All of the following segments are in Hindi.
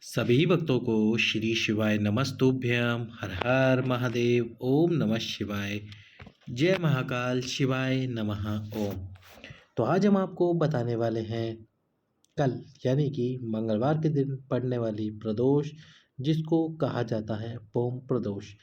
सभी भक्तों को श्री शिवाय नमस्तुभ्यम हर हर महादेव ओम नमः शिवाय। जय महाकाल शिवाय नमः ओम। तो आज हम आपको बताने वाले हैं कल यानी कि मंगलवार के दिन पड़ने वाली प्रदोष, जिसको कहा जाता है भूम प्रदोष।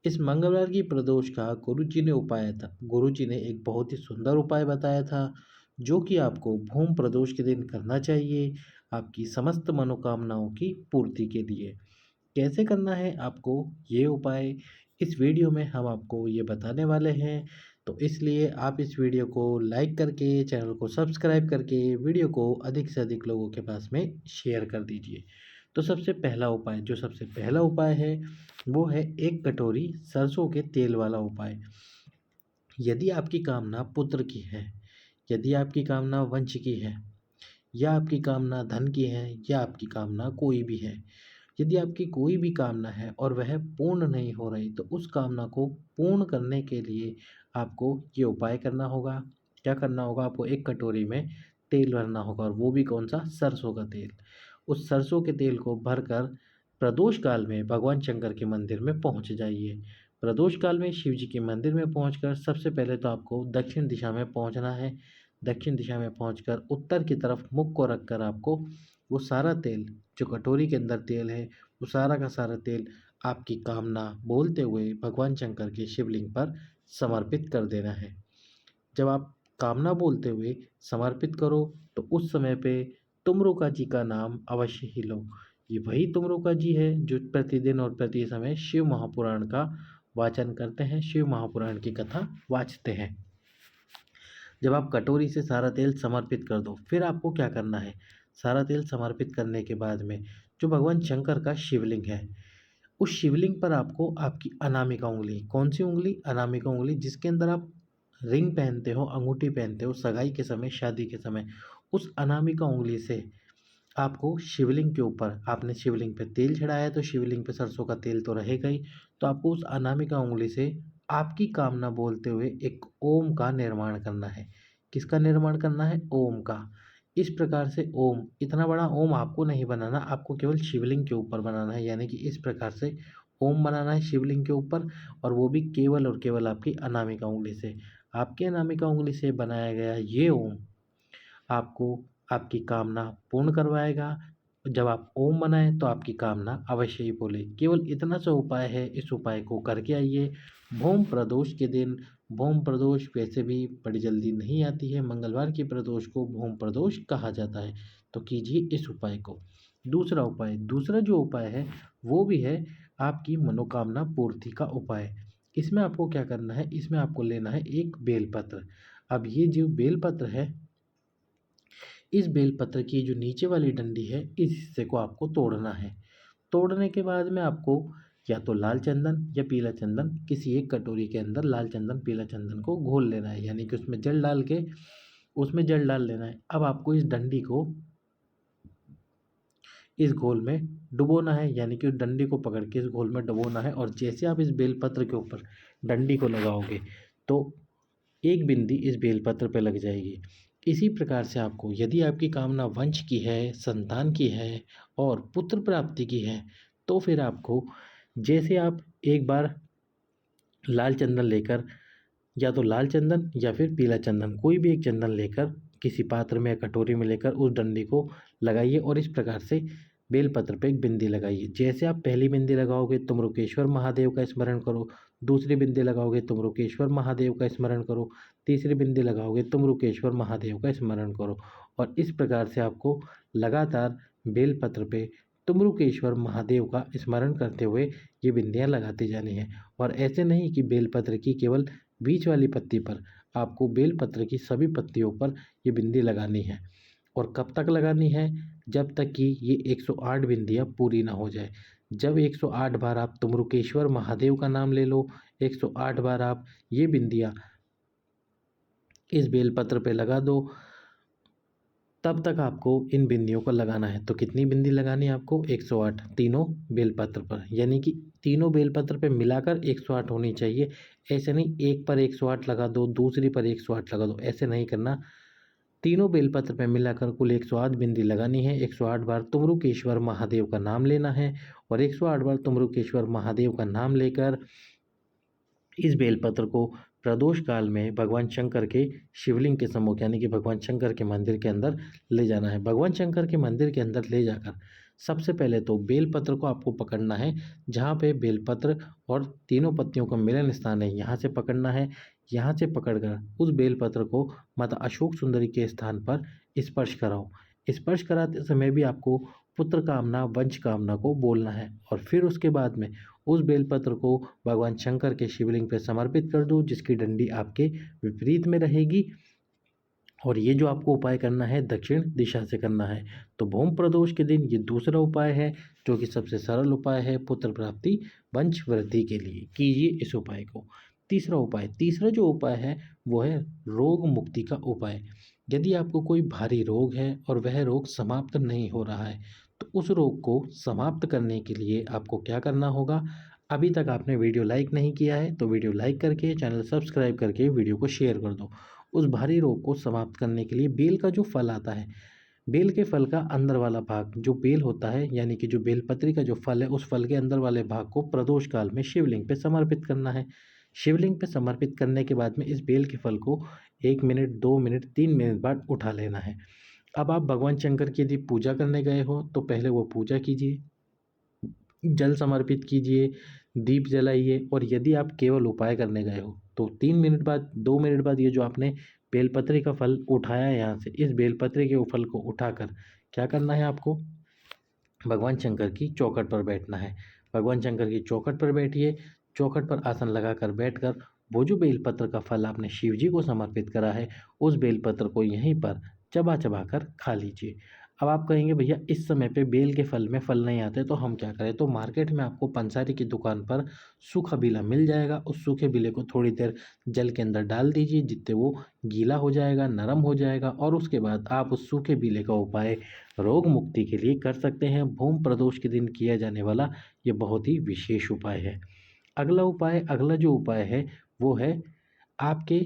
इस मंगलवार की प्रदोष का गुरुजी ने उपाय था। गुरुजी ने एक बहुत ही सुंदर उपाय बताया था, जो कि आपको भूम प्रदोष के दिन करना चाहिए आपकी समस्त मनोकामनाओं की पूर्ति के लिए। कैसे करना है आपको ये उपाय, इस वीडियो में हम आपको ये बताने वाले हैं। तो इसलिए आप इस वीडियो को लाइक करके, चैनल को सब्सक्राइब करके, वीडियो को अधिक से अधिक लोगों के पास में शेयर कर दीजिए। तो सबसे पहला उपाय है वो है 1 कटोरी सरसों के तेल वाला उपाय। यदि आपकी कामना पुत्र की है, यदि आपकी कामना वंश की है, या आपकी कामना धन की है, या आपकी कामना कोई भी है, यदि आपकी कोई भी कामना है और वह पूर्ण नहीं हो रही, तो उस कामना को पूर्ण करने के लिए आपको ये उपाय करना होगा। क्या करना होगा? आपको 1 कटोरी में तेल भरना होगा, और वो भी कौन सा? सरसों का तेल। उस सरसों के तेल को भरकर प्रदोष काल में भगवान शंकर के मंदिर में पहुंच जाइए। प्रदोष काल में शिव जी के मंदिर में पहुंचकर सबसे पहले तो आपको दक्षिण दिशा में पहुंचना है। दक्षिण दिशा में पहुंचकर उत्तर की तरफ मुख को रखकर आपको वो सारा तेल, जो कटोरी के अंदर तेल है, वो सारा का सारा तेल आपकी कामना बोलते हुए भगवान शंकर के शिवलिंग पर समर्पित कर देना है। जब आप कामना बोलते हुए समर्पित करो, तो उस समय पे तुमरुका जी का नाम अवश्य ही लो। ये वही तुमरुका जी है जो प्रतिदिन और प्रति समय शिव महापुराण का वाचन करते हैं, शिव महापुराण की कथा वाचते हैं। जब आप कटोरी से सारा तेल समर्पित कर दो, फिर आपको क्या करना है? सारा तेल समर्पित करने के बाद में जो भगवान शंकर का शिवलिंग है, उस शिवलिंग पर आपको आपकी अनामिका उंगली, कौन सी उंगली? अनामिका उंगली, जिसके अंदर आप रिंग पहनते हो, अंगूठी पहनते हो सगाई के समय, शादी के समय, उस अनामिका उंगली से आपको शिवलिंग के ऊपर, आपने शिवलिंग पे तेल चढ़ाया है तो शिवलिंग पे सरसों का तेल तो रहेगा ही, तो आपको उस अनामिका उंगली से आपकी कामना बोलते हुए एक ओम का निर्माण करना है। किसका निर्माण करना है? ओम का। इस प्रकार से ओम, इतना बड़ा ओम आपको नहीं बनाना, आपको केवल शिवलिंग के ऊपर बनाना है। यानी कि इस प्रकार से ओम बनाना है शिवलिंग के ऊपर, और वो भी केवल और केवल आपकी अनामिका उंगली से। आपकी अनामिका उंगली से बनाया गया ये ओम आपको आपकी कामना पूर्ण करवाएगा। जब आप ओम बनाएं तो आपकी कामना अवश्य ही पूरी। केवल इतना सा उपाय है, इस उपाय को करके आइए भूम प्रदोष के दिन। भूम प्रदोष वैसे भी बड़ी जल्दी नहीं आती है, मंगलवार की प्रदोष को भूम प्रदोष कहा जाता है। तो कीजिए इस उपाय को। दूसरा जो उपाय है वो भी है आपकी मनोकामना पूर्ति का उपाय। इसमें आपको क्या करना है? इसमें आपको लेना है एक बेलपत्र। अब ये जो बेलपत्र है, इस बेलपत्र की जो नीचे वाली डंडी है, इस हिस्से को आपको तोड़ना है। तोड़ने के बाद में आपको या तो लाल चंदन या पीला चंदन, किसी एक कटोरी के अंदर लाल चंदन पीला चंदन को घोल लेना है, यानी कि उसमें जल डाल लेना है। अब आपको इस डंडी को इस घोल में डुबोना है, यानी कि उस डंडी को पकड़ के इस घोल में डुबोना है, और जैसे आप इस बेलपत्र के ऊपर डंडी को लगाओगे तो एक बिंदी इस बेलपत्र पे लग जाएगी। इसी प्रकार से आपको, यदि आपकी कामना वंश की है, संतान की है और पुत्र प्राप्ति की है, तो फिर आपको, जैसे आप एक बार लाल चंदन लेकर, या तो लाल चंदन या फिर पीला चंदन, कोई भी एक चंदन लेकर किसी पात्र में या कटोरी में लेकर उस डंडी को लगाइए, और इस प्रकार से बेलपत्र पे एक बिंदी लगाइए। जैसे आप पहली बिंदी लगाओगे तुम रुकेश्वर महादेव का स्मरण करो, दूसरी बिंदी लगाओगे तुम रुकेश्वर महादेव का स्मरण करो, तीसरी बिंदी लगाओगे तुम रुकेश्वर महादेव का स्मरण करो, और इस प्रकार से आपको लगातार बेलपत्र पे तुमरुकेश्वर महादेव का स्मरण करते हुए ये बिंदियाँ लगाती जानी है। और ऐसे नहीं कि बेलपत्र की केवल बीच वाली पत्ती पर, आपको बेलपत्र की सभी पत्तियों पर ये बिंदी लगानी है। और कब तक लगानी है? जब तक कि ये 108 बिंदियाँ पूरी ना हो जाए। जब 108 बार आप तुमरुकेश्वर महादेव का नाम ले लो, 108 बार आप ये बिंदियाँ इस बेलपत्र पे लगा दो, तब तक आपको इन बिंदियों को लगाना है। तो कितनी बिंदी लगानी है आपको? 108, तीनों बेलपत्र पर, यानी कि तीनों बेलपत्र पे मिलाकर 108 होनी चाहिए। ऐसे नहीं एक पर 108 लगा दो, दूसरी पर 108 लगा दो, ऐसे नहीं करना। तीनों बेलपत्र पे मिलाकर कुल 108 बिंदी लगानी है। 108 बार तुमरुकेश्वर महादेव का नाम लेना है और 108 बार तुमरुकेश्वर महादेव का नाम लेकर इस बेलपत्र को प्रदोष काल में भगवान शंकर के शिवलिंग के सम्मुख यानी कि भगवान शंकर के मंदिर के अंदर ले जाना है। भगवान शंकर के मंदिर के अंदर ले जाकर सबसे पहले तो बेलपत्र को आपको पकड़ना है। जहाँ पे बेलपत्र और तीनों पत्तियों का मिलन स्थान है, यहाँ से पकड़ना है। यहाँ से पकड़कर उस बेलपत्र को माता अशोक सुंदरी के स्थान पर स्पर्श कराओ। स्पर्श कराते समय भी आपको पुत्र कामना, वंश कामना को बोलना है और फिर उसके बाद में उस बेलपत्र को भगवान शंकर के शिवलिंग पर समर्पित कर दो, जिसकी डंडी आपके विपरीत में रहेगी। और ये जो आपको उपाय करना है दक्षिण दिशा से करना है। तो भूम प्रदोष के दिन ये दूसरा उपाय है, जो कि सबसे सरल उपाय है पुत्र प्राप्ति, वंश वृद्धि के लिए कीजिए इस उपाय को। तीसरा जो उपाय है वो है रोग मुक्ति का उपाय। यदि आपको कोई भारी रोग है और वह रोग समाप्त नहीं हो रहा है, तो उस रोग को समाप्त करने के लिए आपको क्या करना होगा। अभी तक आपने वीडियो लाइक नहीं किया है तो वीडियो लाइक करके, चैनल सब्सक्राइब करके वीडियो को शेयर कर दो। उस भारी रोग को समाप्त करने के लिए बेल का जो फल आता है, बेल के फल का अंदर वाला भाग जो बेल होता है, यानी कि जो बेलपत्री का जो फल है, उस फल के अंदर वाले भाग को प्रदोष काल में शिवलिंग पे समर्पित करना है। शिवलिंग पे समर्पित करने के बाद में इस बेल के फल को 1 मिनट, 2 मिनट, 3 मिनट बाद उठा लेना है। अब आप भगवान शंकर की यदि पूजा करने गए हो तो पहले वो पूजा कीजिए, जल समर्पित कीजिए, दीप जलाइए। और यदि आप केवल उपाय करने गए हो तो 3 मिनट बाद, 2 मिनट बाद ये जो आपने बेलपत्री का फल उठाया है यहाँ से, इस बेलपत्री के फल को उठाकर क्या करना है आपको, भगवान शंकर की चौखट पर बैठना है। भगवान शंकर की चौखट पर बैठिए। चौखट पर आसन लगाकर बैठकर वो जो बेलपत्र का फल आपने शिव जी को समर्पित करा है, उस बेलपत्र को यहीं पर चबा चबा कर खा लीजिए। अब आप कहेंगे भैया इस समय पे बेल के फल में फल नहीं आते तो हम क्या करें। तो मार्केट में आपको पंसारी की दुकान पर सूखा बीला मिल जाएगा। उस सूखे बीले को थोड़ी देर जल के अंदर डाल दीजिए, जितने वो गीला हो जाएगा, नरम हो जाएगा, और उसके बाद आप उस सूखे बीले का उपाय रोग मुक्ति के लिए कर सकते हैं। भूम प्रदोष के दिन किया जाने वाला ये बहुत ही विशेष उपाय है। अगला जो उपाय है वो है आपके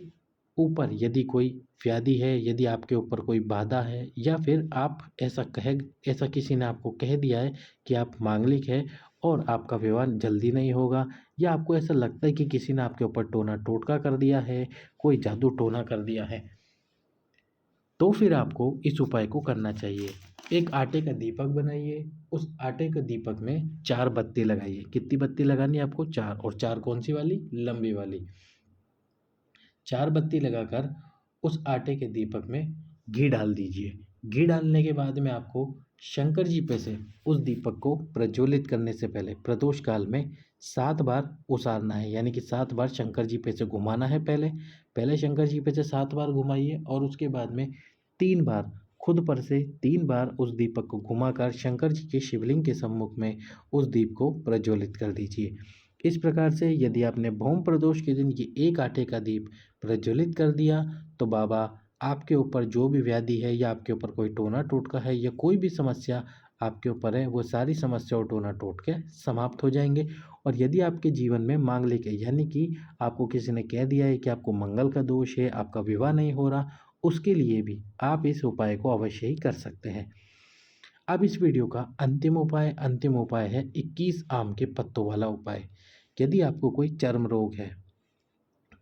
ऊपर यदि कोई व्याधि है, यदि आपके ऊपर कोई बाधा है, या फिर आप ऐसा किसी ने आपको कह दिया है कि आप मांगलिक है और आपका विवाह जल्दी नहीं होगा, या आपको ऐसा लगता है कि किसी ने आपके ऊपर टोना टोटका कर दिया है, कोई जादू टोना कर दिया है, तो फिर आपको इस उपाय को करना चाहिए। एक आटे का दीपक बनाइए। उस आटे के दीपक में 4 बत्ती लगाइए। कितनी बत्ती लगानी है आपको? 4। और 4 कौन सी वाली? लंबी वाली। 4 बत्ती लगाकर उस आटे के दीपक में घी डाल दीजिए। घी डालने के बाद में आपको शंकर जी पे से उस दीपक को प्रज्वलित करने से पहले प्रदोष काल में 7 बार उसारना है, यानी कि 7 बार शंकर जी पे से घुमाना है। पहले शंकर जी पे से 7 बार घुमाइए और उसके बाद में 3 बार खुद पर से 3 बार उस दीपक को घुमाकर शंकर जी के शिवलिंग के सम्मुख में उस दीप को प्रज्वलित कर दीजिए। इस प्रकार से यदि आपने भौम प्रदोष के दिन ये एक आटे का दीप प्रज्वलित कर दिया तो बाबा आपके ऊपर जो भी व्याधि है, या आपके ऊपर कोई टोना टोटका है, या कोई भी समस्या आपके ऊपर है, वो सारी समस्या और टोना टोटके समाप्त हो जाएंगे। और यदि आपके जीवन में मांगलिक है, यानी कि आपको किसी ने कह दिया है कि आपको मंगल का दोष है, आपका विवाह नहीं हो रहा, उसके लिए भी आप इस उपाय को अवश्य ही कर सकते हैं। अब इस वीडियो का अंतिम उपाय है 21 आम के पत्तों वाला उपाय। यदि आपको कोई चर्म रोग है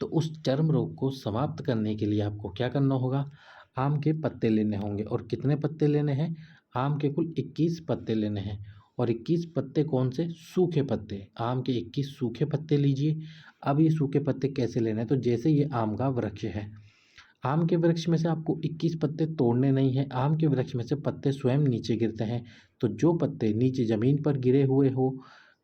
तो उस चर्म रोग को समाप्त करने के लिए आपको क्या करना होगा, आम के पत्ते लेने होंगे। और कितने पत्ते लेने हैं? आम के कुल 21 पत्ते लेने हैं। और 21 पत्ते कौन से? सूखे पत्ते। आम के 21 सूखे पत्ते लीजिए। अब ये सूखे पत्ते कैसे लेने हैं? तो जैसे ये आम का वृक्ष है, आम के वृक्ष में से आपको 21 पत्ते तोड़ने नहीं हैं। आम के वृक्ष में से पत्ते स्वयं नीचे गिरते हैं, तो जो पत्ते नीचे ज़मीन पर गिरे हुए हो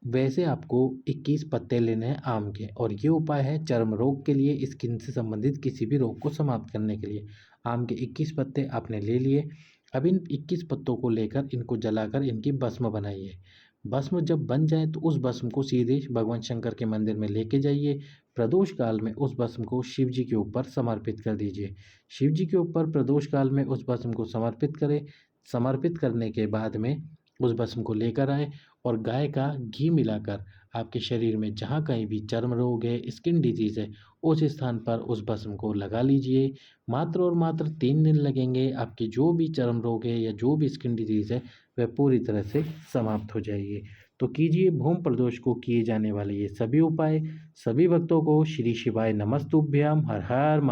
वैसे आपको 21 पत्ते लेने हैं आम के। और ये उपाय है चर्म रोग के लिए, स्किन से संबंधित किसी भी रोग को समाप्त करने के लिए। आम के 21 पत्ते आपने ले लिए। अब इन 21 पत्तों को लेकर इनको जलाकर इनकी भस्म बनाइए। भस्म जब बन जाए तो उस भस्म को सीधे भगवान शंकर के मंदिर में लेके जाइए। प्रदोष काल में उस भस्म को शिव जी के ऊपर समर्पित कर दीजिए। शिव जी के ऊपर प्रदोष काल में उस भस्म को समर्पित करें। समर्पित करने के बाद में उस भस्म को लेकर आएँ और गाय का घी मिलाकर आपके शरीर में जहाँ कहीं भी चर्म रोग है, स्किन डिजीज़ है, उस स्थान पर उस भस्म को लगा लीजिए। मात्र और मात्र 3 दिन लगेंगे, आपके जो भी चर्म रोग है या जो भी स्किन डिजीज़ है, वह पूरी तरह से समाप्त हो जाएगी। तो कीजिए भूम प्रदोष को किए जाने वाले ये सभी उपाय। सभी भक्तों को श्री शिवाय नमस्तुभ्यम। हर हर